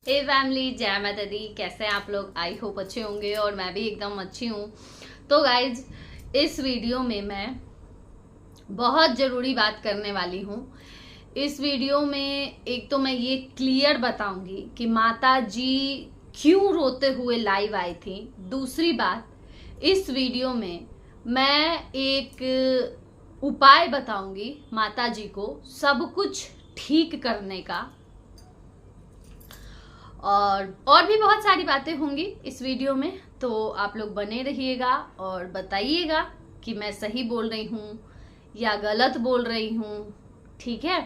हे family, जय माता दी। कैसे हैं आप लोग? आई होप अच्छे होंगे और मैं भी एकदम अच्छी हूँ। तो गाइज, इस वीडियो में मैं बहुत ज़रूरी बात करने वाली हूँ। इस वीडियो में एक तो मैं ये क्लियर बताऊंगी कि माता जी क्यों रोते हुए लाइव आई थी। दूसरी बात, इस वीडियो में मैं एक उपाय बताऊंगी माता जी को सब कुछ ठीक करने का। और भी बहुत सारी बातें होंगी इस वीडियो में, तो आप लोग बने रहिएगा और बताइएगा कि मैं सही बोल रही हूँ या गलत बोल रही हूँ। ठीक है।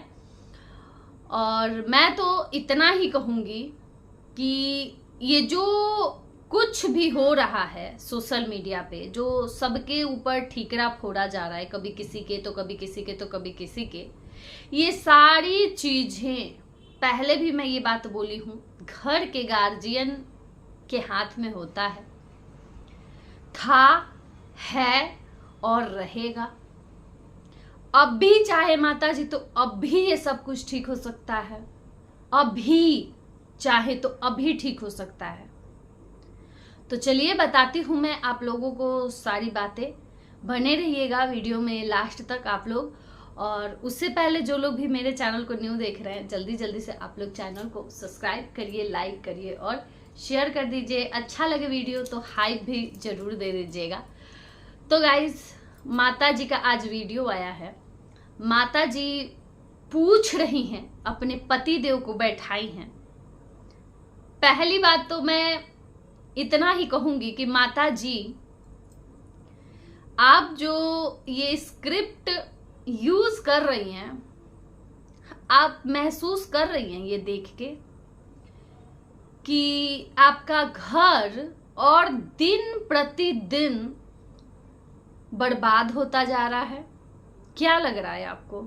और मैं तो इतना ही कहूँगी कि ये जो कुछ भी हो रहा है सोशल मीडिया पे, जो सबके ऊपर ठीकरा फोड़ा जा रहा है, कभी किसी के तो कभी किसी के तो कभी किसी के, ये सारी चीजें पहले भी मैं ये बात बोली हूँ, घर के गार्जियन के हाथ में होता है। था, है और रहेगा। अब भी चाहे माता जी तो अब भी ये सब कुछ ठीक हो सकता है। अभी चाहे तो अभी ठीक हो सकता है। तो चलिए बताती हूँ मैं आप लोगों को सारी बातें। बने रहिएगा वीडियो में लास्ट तक आप लोग। और उससे पहले जो लोग भी मेरे चैनल को न्यू देख रहे हैं, जल्दी जल्दी से आप लोग चैनल को सब्सक्राइब करिए, लाइक करिए और शेयर कर दीजिए। अच्छा लगे वीडियो तो हाइप भी जरूर दे दीजिएगा। तो गाइज, माता जी का आज वीडियो आया है। माता जी पूछ रही हैं, अपने पति देव को बैठाई हैं। पहली बात तो मैं इतना ही कहूंगी कि माता जी, आप जो ये स्क्रिप्ट यूज कर रही हैं, आप महसूस कर रही हैं ये देख के कि आपका घर और दिन प्रतिदिन बर्बाद होता जा रहा है। क्या लग रहा है आपको?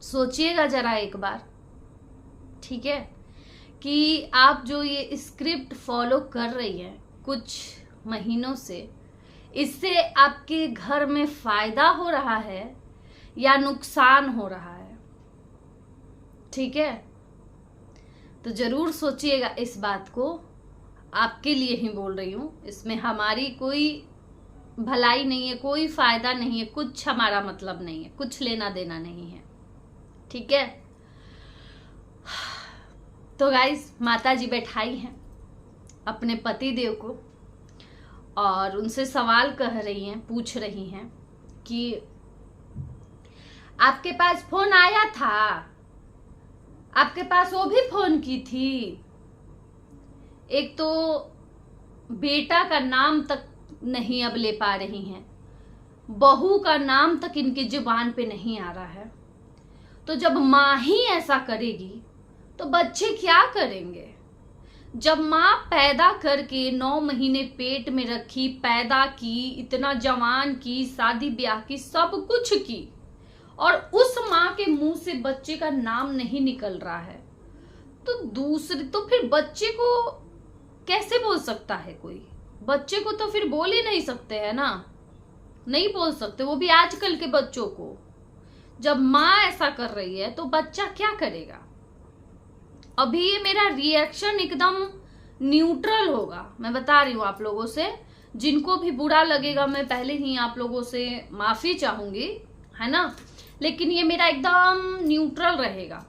सोचिएगा जरा एक बार। ठीक है, कि आप जो ये स्क्रिप्ट फॉलो कर रही हैं कुछ महीनों से, इससे आपके घर में फायदा हो रहा है या नुकसान हो रहा है? ठीक है, तो जरूर सोचिएगा इस बात को। आपके लिए ही बोल रही हूं, इसमें हमारी कोई भलाई नहीं है, कोई फायदा नहीं है, कुछ हमारा मतलब नहीं है, कुछ लेना देना नहीं है। ठीक है। तो गाइस, माता जी बैठाई हैं अपने पति देव को और उनसे सवाल कह रही हैं, पूछ रही हैं कि आपके पास फोन आया था? आपके पास वो भी फोन की थी? एक तो बेटा का नाम तक नहीं अब ले पा रही हैं, बहू का नाम तक इनकी जुबान पे नहीं आ रहा है। तो जब माँ ही ऐसा करेगी तो बच्चे क्या करेंगे? जब माँ पैदा करके 9 महीने पेट में रखी, पैदा की, इतना जवान की, शादी ब्याह की, सब कुछ की, और उस माँ के मुंह से बच्चे का नाम नहीं निकल रहा है, तो फिर बच्चे को कैसे बोल सकता है कोई? बच्चे को तो फिर बोल ही नहीं सकते है ना, नहीं बोल सकते, वो भी आजकल के बच्चों को। जब माँ ऐसा कर रही है तो बच्चा क्या करेगा? अभी ये मेरा रिएक्शन एकदम न्यूट्रल होगा, मैं बता रही हूँ आप लोगों से। जिनको भी बुरा लगेगा मैं पहले ही आप लोगों से माफी चाहूंगी, है ना, लेकिन ये मेरा एकदम न्यूट्रल रहेगा।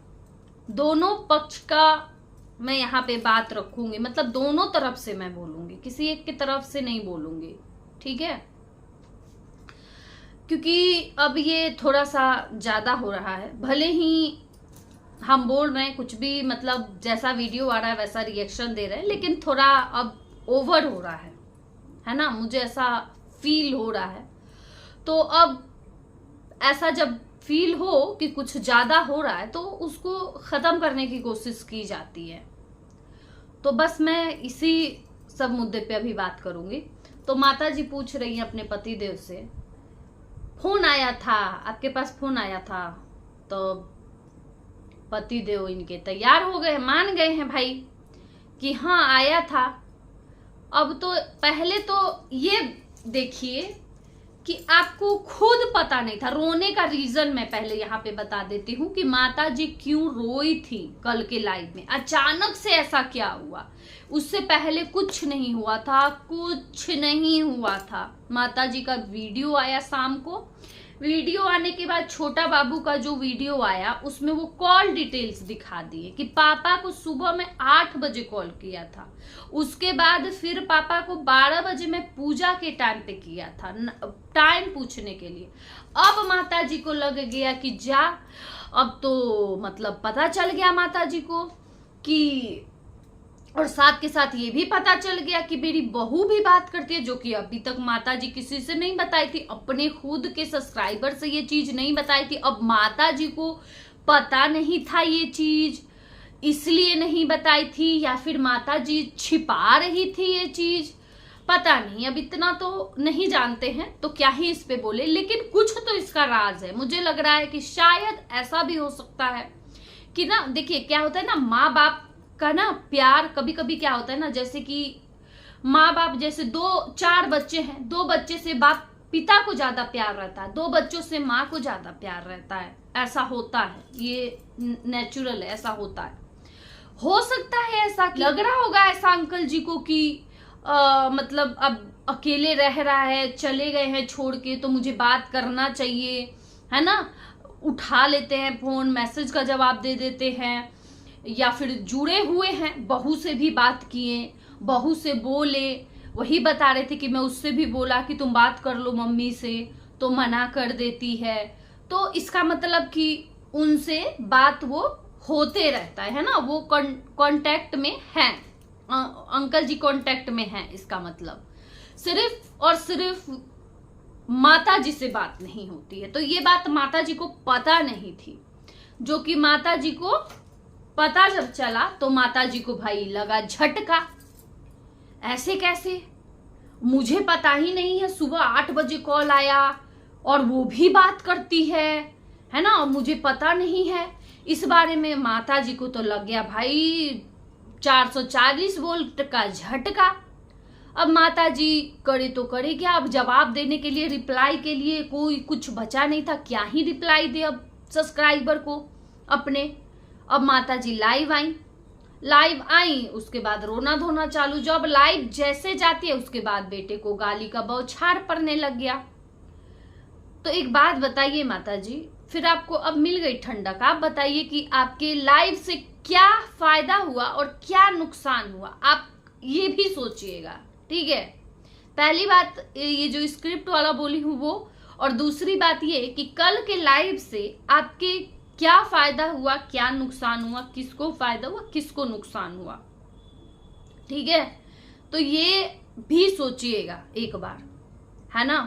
दोनों पक्ष का मैं यहाँ पे बात रखूंगी, मतलब दोनों तरफ से मैं बोलूंगी, किसी एक की तरफ से नहीं बोलूंगी। ठीक है, क्योंकि अब ये थोड़ा सा ज्यादा हो रहा है। भले ही हम बोल रहे हैं कुछ भी, मतलब जैसा वीडियो आ रहा है वैसा रिएक्शन दे रहे हैं, लेकिन थोड़ा अब ओवर हो रहा है ना, मुझे ऐसा फील हो रहा है। तो अब ऐसा जब फील हो कि कुछ ज्यादा हो रहा है तो उसको खत्म करने की कोशिश की जाती है। तो बस मैं इसी सब मुद्दे पे अभी बात करूंगी। तो माता जी पूछ रही है अपने पति देव से, फोन आया था? आपके पास फोन आया था? तो पति देव इनके तैयार हो गए, मान गए हैं भाई कि हाँ आया था। अब तो पहले तो ये देखिए कि आपको खुद पता नहीं था। रोने का रीजन मैं पहले यहाँ पे बता देती हूँ कि माता जी क्यों रोई थी कल के लाइव में, अचानक से ऐसा क्या हुआ। उससे पहले कुछ नहीं हुआ था, कुछ नहीं हुआ था। माता जी का वीडियो आया शाम को, वीडियो आने के बाद छोटा बाबू का जो वीडियो आया उसमें वो कॉल डिटेल्स दिखा दिए कि पापा को सुबह में 8 बजे कॉल किया था, उसके बाद फिर पापा को 12 बजे में पूजा के टाइम पे किया था, टाइम पूछने के लिए। अब माता जी को लग गया कि जा, अब तो मतलब पता चल गया माता जी को कि, और साथ के साथ ये भी पता चल गया कि मेरी बहू भी बात करती है, जो कि अभी तक माता जी किसी से नहीं बताई थी, अपने खुद के सब्सक्राइबर से ये चीज नहीं बताई थी। अब माता जी को पता नहीं था ये चीज, इसलिए नहीं बताई थी, या फिर माता जी छिपा रही थी ये चीज, पता नहीं। अब इतना तो नहीं जानते हैं तो क्या ही इस पे बोले, लेकिन कुछ तो इसका राज है। मुझे लग रहा है कि शायद ऐसा भी हो सकता है कि ना, देखिए क्या होता है ना, माँ बाप का ना प्यार कभी कभी क्या होता है ना, जैसे कि माँ बाप, जैसे 2-4 बच्चे हैं, 2 बच्चे से बाप पिता को ज्यादा प्यार रहता है, 2 बच्चों से माँ को ज्यादा प्यार रहता है, ऐसा होता है, ये नेचुरल है, ऐसा होता है। हो सकता है ऐसा, लग रहा होगा ऐसा अंकल जी को कि मतलब अब अकेले रह रहा है, चले गए हैं छोड़ के, तो मुझे बात करना चाहिए, है ना। उठा लेते हैं फोन, मैसेज का जवाब दे देते हैं, या फिर जुड़े हुए हैं, बहू से भी बात किए, बहू से बोले, वही बता रहे थे कि मैं उससे भी बोला कि तुम बात कर लो मम्मी से, तो मना कर देती है। तो इसका मतलब कि उनसे बात वो होते रहता है ना, वो कांटेक्ट में है, अंकल जी कांटेक्ट में है। इसका मतलब सिर्फ और सिर्फ माता जी से बात नहीं होती है। तो ये बात माता जी को पता नहीं थी, जो कि माता जी को पता जब चला तो माता जी को भाई लगा झटका, ऐसे कैसे, मुझे पता ही नहीं है, सुबह 8 बजे कॉल आया और वो भी बात करती है ना, और मुझे पता नहीं है इस बारे में। माता जी को तो लग गया भाई 440 वोल्ट का झटका। अब माता जी करे तो करे क्या, अब जवाब देने के लिए, रिप्लाई के लिए कोई कुछ बचा नहीं था, क्या ही रिप्लाई दे अब सब्सक्राइबर को अपने। अब माता जी लाइव आई, उसके बाद रोना धोना चालू। जब लाइव जैसे जाती है उसके बाद बेटे को गाली का बौछार पड़ने लग गया। तो एक बात बताइए माता जी, फिर आपको अब मिल गई ठंडक, आप बताइए कि आपके लाइव से क्या फायदा हुआ और क्या नुकसान हुआ, आप ये भी सोचिएगा, ठीक है। पहली बात ये जो स्क्रिप्ट वाला बोली हूँ वो, और दूसरी बात ये कि कल के लाइव से आपके क्या फायदा हुआ, क्या नुकसान हुआ, किसको फायदा हुआ, किसको नुकसान हुआ, ठीक है। तो ये भी सोचिएगा एक बार, है ना।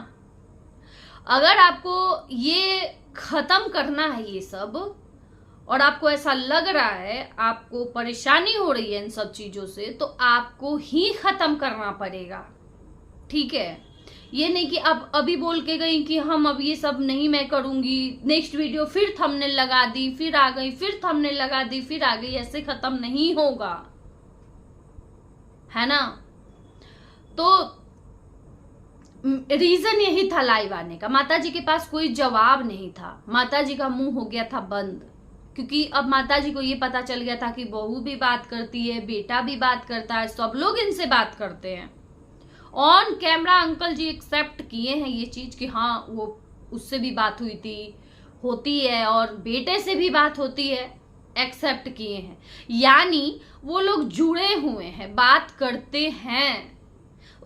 अगर आपको ये खत्म करना है ये सब, और आपको ऐसा लग रहा है, आपको परेशानी हो रही है इन सब चीजों से, तो आपको ही खत्म करना पड़ेगा, ठीक है। ये नहीं कि अब अभी बोल के गई कि हम अब ये सब नहीं मैं करूंगी, नेक्स्ट वीडियो फिर थंबनेल लगा दी, फिर आ गई, फिर थंबनेल लगा दी, फिर आ गई, ऐसे खत्म नहीं होगा, है ना। तो रीजन यही था लाइव आने का, माता जी के पास कोई जवाब नहीं था, माता जी का मुंह हो गया था बंद, क्योंकि अब माता जी को ये पता चल गया था कि बहू भी बात करती है, बेटा भी बात करता है, सब लोग इनसे बात करते हैं। On camera uncle ji accept किए हैं ये चीज कि हाँ वो उससे भी बात हुई थी, होती है, और बेटे से भी बात होती है, एक्सेप्ट किए हैं। यानी वो लोग जुड़े हुए हैं, बात करते हैं,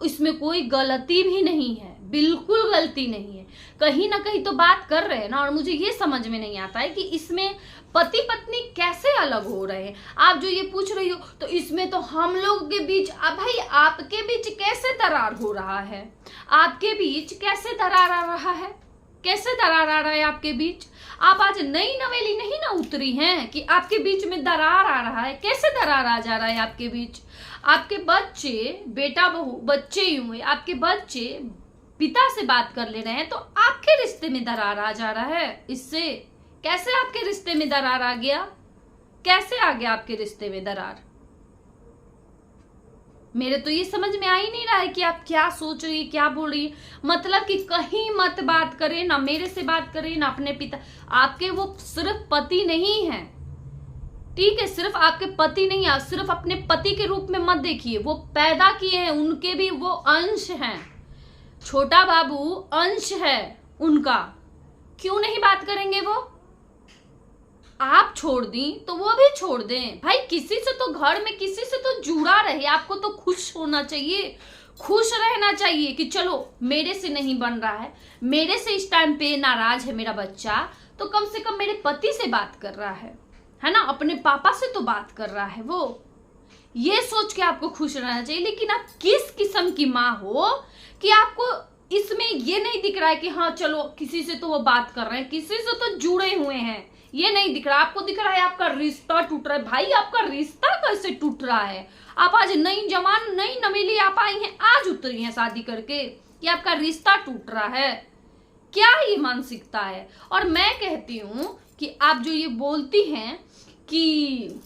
इसमें कोई गलती भी नहीं है, बिल्कुल गलती नहीं है। कहीं ना कहीं तो बात कर रहे हैं ना। और मुझे ये समझ में नहीं आता है कि इसमें पति पत्नी कैसे अलग हो रहे हैं। आप जो ये पूछ रही हो तो इसमें तो हम लोग के बीच, भाई आपके बीच कैसे दरार हो रहा है, आपके बीच कैसे दरार आ रहा है, कैसे दरार आ रहा है आपके बीच। आप आज नई नवेली नहीं ना उतरी हैं कि आपके बीच में दरार आ रहा है। कैसे दरार आ जा रहा है आपके बीच। आपके बच्चे, बेटा बहू बच्चे ही हुए, आपके बच्चे पिता से बात कर ले रहे हैं, तो आपके रिश्ते में दरार आ जा रहा है। इससे कैसे आपके रिश्ते में दरार आ गया, कैसे आ गया आपके रिश्ते में दरार, मेरे तो ये समझ में आ ही नहीं रहा है कि आप क्या सोच रही है, क्या बोल रही है। मतलब कि कहीं मत बात करें, ना मेरे से बात करें, ना अपने पिता। आपके वो सिर्फ पति नहीं है, ठीक है, सिर्फ आपके पति नहीं, आप सिर्फ अपने पति के रूप में मत देखिए। वो पैदा किए हैं, उनके भी वो अंश हैं। छोटा बाबू अंश है उनका, क्यों नहीं बात करेंगे वो? आप छोड़ दी तो वो भी छोड़ दें भाई। किसी से तो घर में किसी से तो जुड़ा रहे। आपको तो खुश होना चाहिए, खुश रहना चाहिए कि चलो मेरे से नहीं बन रहा है, मेरे से इस टाइम पे नाराज है मेरा बच्चा, तो कम से कम मेरे पति से बात कर रहा है ना, अपने पापा से तो बात कर रहा है वो। ये सोच के आपको खुश रहना चाहिए। लेकिन आप किस किस्म की माँ हो कि आपको इसमें ये नहीं दिख रहा है कि हाँ चलो किसी से तो वो बात कर रहे हैं, किसी से तो जुड़े हुए हैं, ये नहीं दिख रहा। आपको दिख रहा है आपका रिश्ता टूट रहा है। भाई आपका रिश्ता कैसे टूट रहा है? आप आज नई जवान नई नवेली आप आई हैं, आज उतरी हैं शादी करके, कि आपका रिश्ता टूट रहा है? क्या ये मानसिकता है? और मैं कहती हूं कि आप जो ये बोलती हैं कि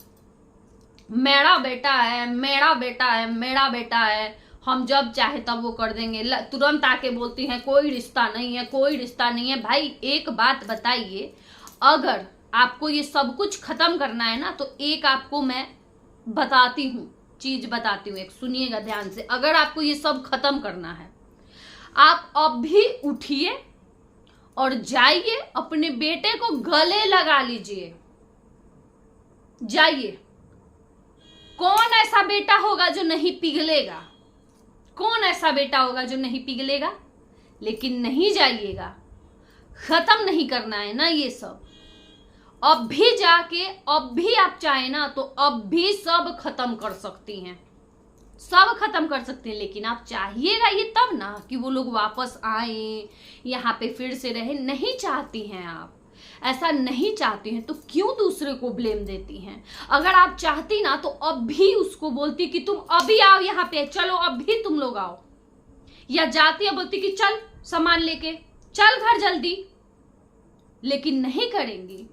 मेरा बेटा है, मेरा बेटा है, मेरा बेटा है, हम जब चाहे तब वो कर देंगे, तुरंत आके बोलती हैं कोई रिश्ता नहीं है, कोई रिश्ता नहीं है। भाई एक बात बताइए, अगर आपको ये सब कुछ खत्म करना है ना, तो एक आपको मैं बताती हूँ, चीज बताती हूँ, एक सुनिएगा ध्यान से। अगर आपको ये सब खत्म करना है, आप अब भी उठिए और जाइए अपने बेटे को गले लगा लीजिए, जाइए। कौन ऐसा बेटा होगा जो नहीं पिघलेगा? कौन ऐसा बेटा होगा जो नहीं पिघलेगा? लेकिन नहीं जाइएगा, खत्म नहीं करना है ना ये सब। अब भी जाके, अब भी आप चाहे ना तो अब भी सब खत्म कर सकती हैं, सब खत्म कर सकते हैं। लेकिन आप चाहिएगा ये तब ना कि वो लोग वापस आए, यहाँ पे फिर से रहे। नहीं चाहती हैं आप, ऐसा नहीं चाहती हैं तो क्यों दूसरे को ब्लेम देती हैं? अगर आप चाहती ना तो अब भी उसको बोलती कि तुम अभी आओ यहाँ पे, चलो अब भी तुम लोग आओ। या जाती है बोलती कि चल सामान लेके चल घर जल्दी। लेकिन नहीं करेंगी,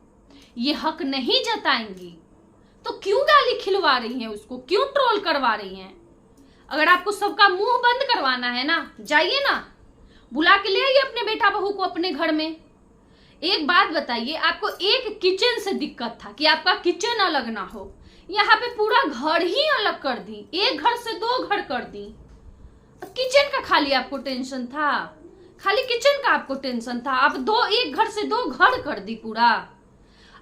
ये हक नहीं जताएंगी, तो क्यों गाली खिलवा रही हैं उसको, क्यों ट्रोल करवा रही हैं? अगर आपको सबका मुंह बंद करवाना है ना, जाइए ना, बुला के ले आइए अपने बेटा बहू को अपने घर में। एक बात बताइए, आपको एक किचन से दिक्कत था कि आपका किचन अलग ना हो, यहाँ पे पूरा घर ही अलग कर दी, एक घर से 2 घर कर दी। किचन का खाली आपको टेंशन था, खाली किचन का आपको टेंशन था। आप एक घर से 2 घर कर दी पूरा।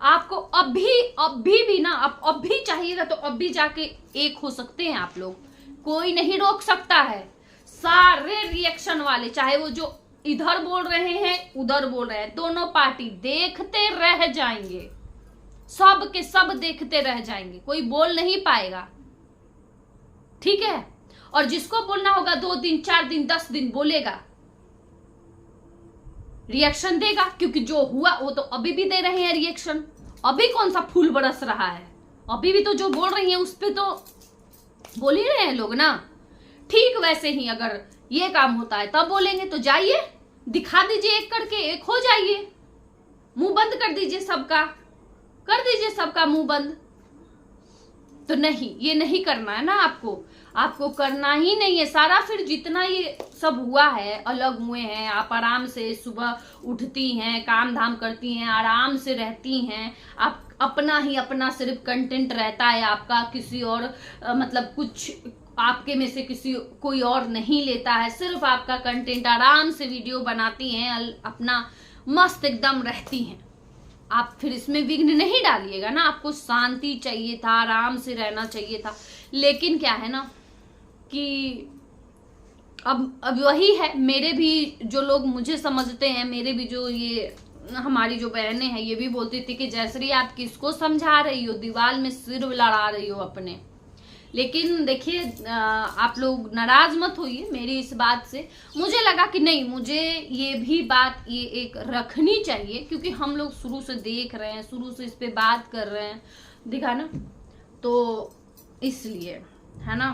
आपको अभी भी ना, आप अभी चाहिएगा तो अभी जाके एक हो सकते हैं आप लोग, कोई नहीं रोक सकता है। सारे रिएक्शन वाले, चाहे वो जो इधर बोल रहे हैं उधर बोल रहे हैं, दोनों पार्टी देखते रह जाएंगे, सब के सब देखते रह जाएंगे, कोई बोल नहीं पाएगा, ठीक है। और जिसको बोलना होगा 2 दिन 4 दिन 10 दिन बोलेगा, रिएक्शन देगा, क्योंकि जो हुआ वो तो अभी भी दे रहे हैं रिएक्शन। अभी कौन सा फूल बरस रहा है? अभी भी तो जो बोल रही हैं उस पे तो बोल ही रहे हैं लोग ना। ठीक वैसे ही अगर ये काम होता है तब बोलेंगे, तो जाइए दिखा दीजिए, एक करके एक हो जाइए, मुंह बंद कर दीजिए सबका, कर दीजिए सबका मुंह बंद। तो नहीं, ये नहीं करना है ना आपको करना ही नहीं है सारा। फिर जितना ये सब हुआ है, अलग हुए हैं, आप आराम से सुबह उठती हैं, काम धाम करती हैं, आराम से रहती हैं, आप अपना ही अपना सिर्फ कंटेंट रहता है आपका, किसी और मतलब कुछ आपके में से कोई और नहीं लेता है, सिर्फ आपका कंटेंट, आराम से वीडियो बनाती हैं, अपना मस्त एकदम रहती हैं। आप फिर इसमें विघ्न नहीं डालिएगा ना। आपको शांति चाहिए था, आराम से रहना चाहिए था। लेकिन क्या है ना कि अब वही है, मेरे भी जो लोग मुझे समझते हैं, मेरे भी जो ये हमारी जो बहनें हैं, ये भी बोलती थी कि जयश्री आप किसको समझा रही हो, दीवार में सिर लड़ा रही हो अपने। लेकिन देखिए, आप लोग नाराज मत होइए मेरी इस बात से। मुझे लगा कि नहीं, मुझे ये भी बात ये एक रखनी चाहिए, क्योंकि हम लोग शुरू से देख रहे हैं, शुरू से इस पे बात कर रहे हैं, दिखा ना, तो इसलिए है ना,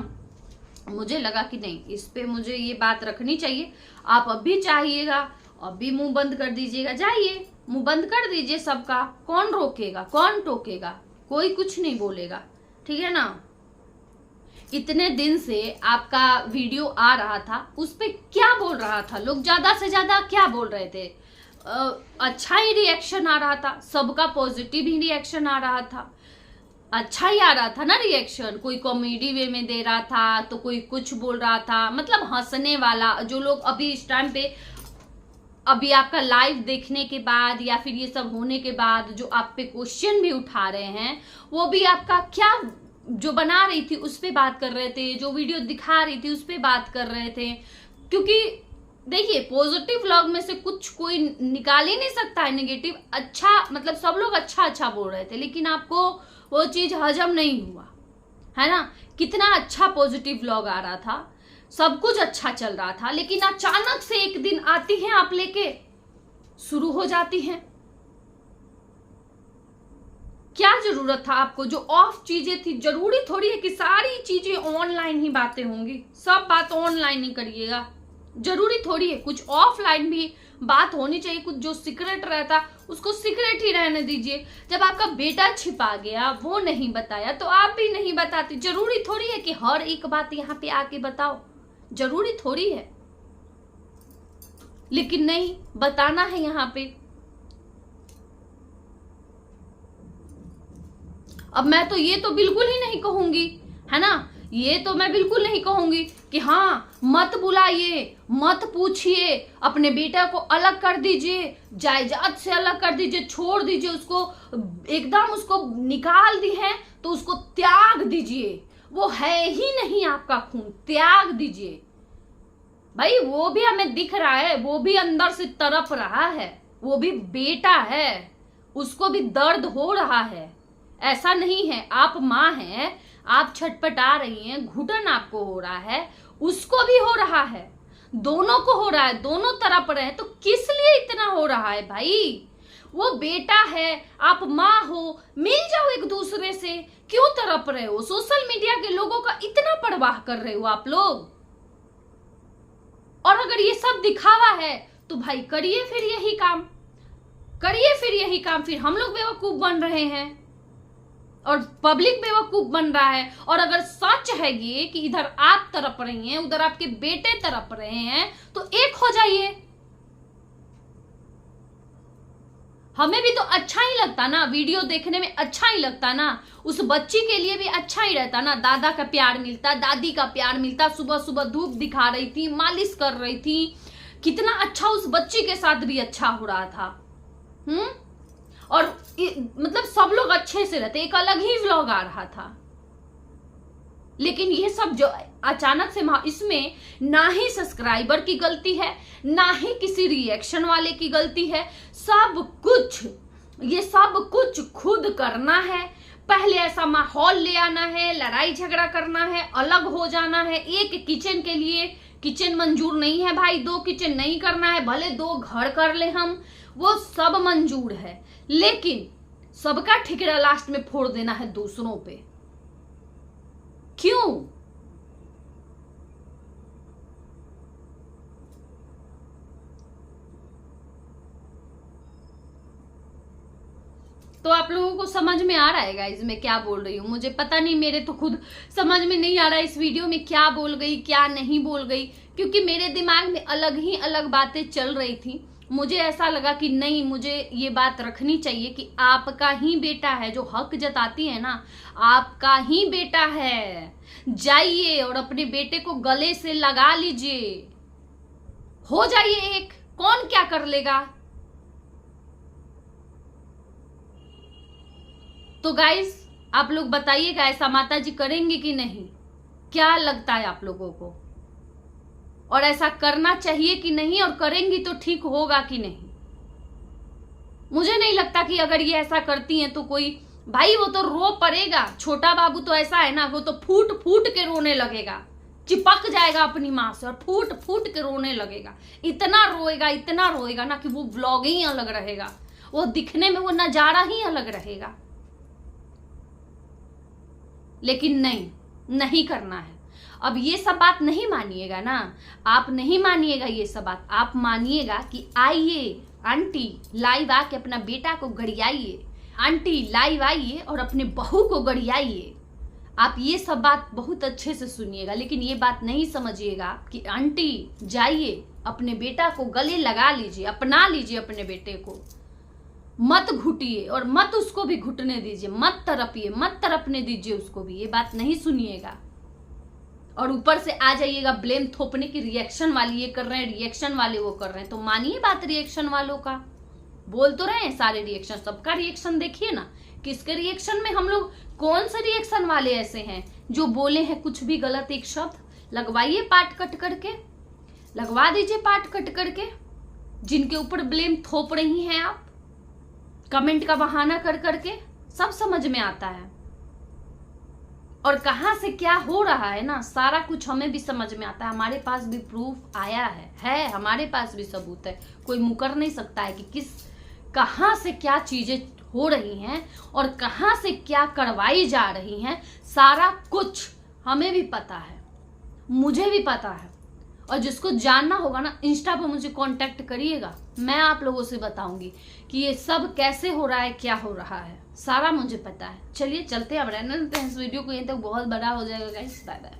मुझे लगा कि नहीं, इस पे मुझे ये बात रखनी चाहिए। आप अभी चाहिएगा, अभी मुंह बंद कर दीजिएगा, जाइए मुंह बंद कर दीजिए सबका। कौन रोकेगा, कौन टोकेगा? कोई कुछ नहीं बोलेगा, ठीक है ना। इतने दिन से आपका वीडियो आ रहा था, उस पे क्या बोल रहा था? लोग ज्यादा से ज्यादा क्या बोल रहे थे? अच्छा ही रिएक्शन आ रहा था, सबका पॉजिटिव ही रिएक्शन आ रहा था, अच्छा ही आ रहा था ना रिएक्शन। कोई कॉमेडी वे में दे रहा था तो कोई कुछ बोल रहा था, मतलब हंसने वाला। जो लोग अभी इस टाइम पे, अभी आपका लाइव देखने के बाद या फिर ये सब होने के बाद जो आप पे क्वेश्चन भी उठा रहे हैं, वो भी आपका क्या जो बना रही थी उस पे बात कर रहे थे, जो वीडियो दिखा रही थी उस पे बात कर रहे थे। क्योंकि देखिए, पॉजिटिव व्लॉग में से कुछ कोई निकाल ही नहीं सकता है नेगेटिव। अच्छा मतलब सब लोग अच्छा अच्छा बोल रहे थे, लेकिन आपको वो चीज हजम नहीं हुआ, है ना। कितना अच्छा पॉजिटिव व्लॉग आ रहा था, सब कुछ अच्छा चल रहा था, लेकिन अचानक से एक दिन आती हैं आप लेके शुरू हो जाती हैं। क्या जरूरत था आपको? जो ऑफ चीजें थी, जरूरी थोड़ी है कि सारी चीजें ऑनलाइन ही बातें होंगी, सब बात ऑनलाइन ही करिएगा। जरूरी थोड़ी है, कुछ ऑफलाइन भी बात होनी चाहिए। कुछ जो सीक्रेट रहता उसको सीक्रेट ही रहने दीजिए। जब आपका बेटा छिपा गया, वो नहीं बताया, तो आप भी नहीं बताते। जरूरी थोड़ी है कि हर एक बात यहाँ पे आके बताओ, जरूरी थोड़ी है। लेकिन नहीं, बताना है यहाँ पे। अब मैं तो ये तो बिल्कुल ही नहीं कहूंगी, है ना, ये तो मैं बिल्कुल नहीं कहूंगी कि हाँ मत बुलाइए, मत पूछिए, अपने बेटा को अलग कर दीजिए, जायदाद से अलग कर दीजिए, छोड़ दीजिए उसको, एकदम उसको निकाल दी है तो उसको त्याग दीजिए। वो है ही नहीं आपका खून, त्याग दीजिए। भाई वो भी हमें दिख रहा है, वो भी अंदर से तड़प रहा है, वो भी बेटा है, उसको भी दर्द हो रहा है। ऐसा नहीं है, आप माँ हैं, आप छटपटा रही हैं, घुटन आपको हो रहा है, उसको भी हो रहा है, दोनों को हो रहा है, दोनों तरफ रहे हैं। तो किस लिए इतना हो रहा है भाई? वो बेटा है, आप माँ हो, मिल जाओ एक दूसरे से, क्यों तरफ रहे हो? सोशल मीडिया के लोगों का इतना परवाह कर रहे हो आप लोग। और अगर ये सब दिखावा है तो भाई करिए फिर यही काम, करिए फिर यही काम। फिर हम लोग बेवकूफ बन रहे हैं और पब्लिक बेवकूफ बन रहा है। और अगर सच है ये कि इधर आप तरफ रही हैं, उधर आपके बेटे तरफ रहे हैं, तो एक हो जाइए। हमें भी तो अच्छा ही लगता ना, वीडियो देखने में अच्छा ही लगता ना, उस बच्ची के लिए भी अच्छा ही रहता ना। दादा का प्यार मिलता, दादी का प्यार मिलता, सुबह सुबह धूप दिखा रही थी, मालिश कर रही थी, कितना अच्छा उस बच्ची के साथ भी अच्छा हो रहा था। और मतलब सब लोग अच्छे से रहते, एक अलग ही व्लॉग आ रहा था। लेकिन ये सब जो अचानक से, इसमें ना ही सब्सक्राइबर की गलती है, ना ही किसी रिएक्शन वाले की गलती है, ये सब कुछ खुद करना है। पहले ऐसा माहौल ले आना है, लड़ाई झगड़ा करना है, अलग हो जाना है। एक किचन के लिए किचन मंजूर नहीं है भाई, 2 किचन नहीं करना है, भले 2 घर कर ले हम, वो सब मंजूर है, लेकिन सबका ठिकरा लास्ट में फोड़ देना है दूसरों पे। क्यों? तो आप लोगों को समझ में आ रहा है गाइस मैं क्या बोल रही हूँ? मुझे पता नहीं, मेरे तो खुद समझ में नहीं आ रहा है इस वीडियो में क्या बोल गई क्या नहीं बोल गई, क्योंकि मेरे दिमाग में अलग ही अलग बातें चल रही थी। मुझे ऐसा लगा कि नहीं, मुझे ये बात रखनी चाहिए कि आपका ही बेटा है, जो हक जताती है ना, आपका ही बेटा है। जाइए और अपने बेटे को गले से लगा लीजिए, हो जाइए एक, कौन क्या कर लेगा। तो गाइस आप लोग बताइएगा, ऐसा माता जी करेंगे कि नहीं? क्या लगता है आप लोगों को? और ऐसा करना चाहिए कि नहीं? और करेंगी तो ठीक होगा कि नहीं? मुझे नहीं लगता कि अगर ये ऐसा करती हैं तो कोई, भाई वो तो रो पड़ेगा। छोटा बाबू तो ऐसा है ना, वो तो फूट फूट के रोने लगेगा, चिपक जाएगा अपनी माँ से और फूट फूट के रोने लगेगा। इतना रोएगा ना कि वो व्लॉग ही अलग रहेगा, वो दिखने में वो नजारा ही अलग रहेगा। लेकिन नहीं करना है। अब ये सब बात नहीं मानिएगा ना, आप नहीं मानिएगा ये सब बात, आप मानिएगा कि आइए आंटी लाइव आके अपना बेटा को गड़ियाइए, आंटी लाइव आइए और अपने बहू को गड़ियाइए, आप ये सब बात बहुत अच्छे से सुनिएगा, लेकिन ये बात नहीं समझिएगा कि आंटी जाइए अपने बेटा को गले लगा लीजिए, अपना लीजिए अपने बेटे को, मत घुटिए और मत उसको भी घुटने दीजिए, मत तरपिए, मत तरपने दीजिए उसको भी, ये बात नहीं सुनिएगा। और ऊपर से आ जाइएगा ब्लेम थोपने की, रिएक्शन वाली ये कर रहे हैं, रिएक्शन वाले वो कर रहे हैं। तो मानिए बात रिएक्शन वालों का, बोल तो रहे हैं सारे रिएक्शन, सबका रिएक्शन देखिए ना, किसके रिएक्शन में हम लोग, कौन से रिएक्शन वाले ऐसे हैं जो बोले हैं कुछ भी गलत एक शब्द। लगवाइए पार्ट कट करके, लगवा दीजिए पार्ट कट करके, जिनके ऊपर ब्लेम थोप रही हैं आप कमेंट का बहाना कर करके, सब समझ में आता है। और कहां से क्या हो रहा है ना, सारा कुछ हमें भी समझ में आता है, हमारे पास भी प्रूफ आया है हमारे पास भी सबूत है। कोई मुकर नहीं सकता है कि कहां से क्या चीजें हो रही हैं और कहां से क्या करवाई जा रही हैं। सारा कुछ हमें भी पता है, मुझे भी पता है। और जिसको जानना होगा ना, इंस्टा पर मुझे कांटेक्ट करिएगा, मैं आप लोगों से बताऊंगी कि ये सब कैसे हो रहा है, क्या हो रहा है, सारा मुझे पता है। चलिए चलते हैं, अब रहने देते हैं इस वीडियो को, यहीं तक बहुत बड़ा हो जाएगा गाइस। Bye bye.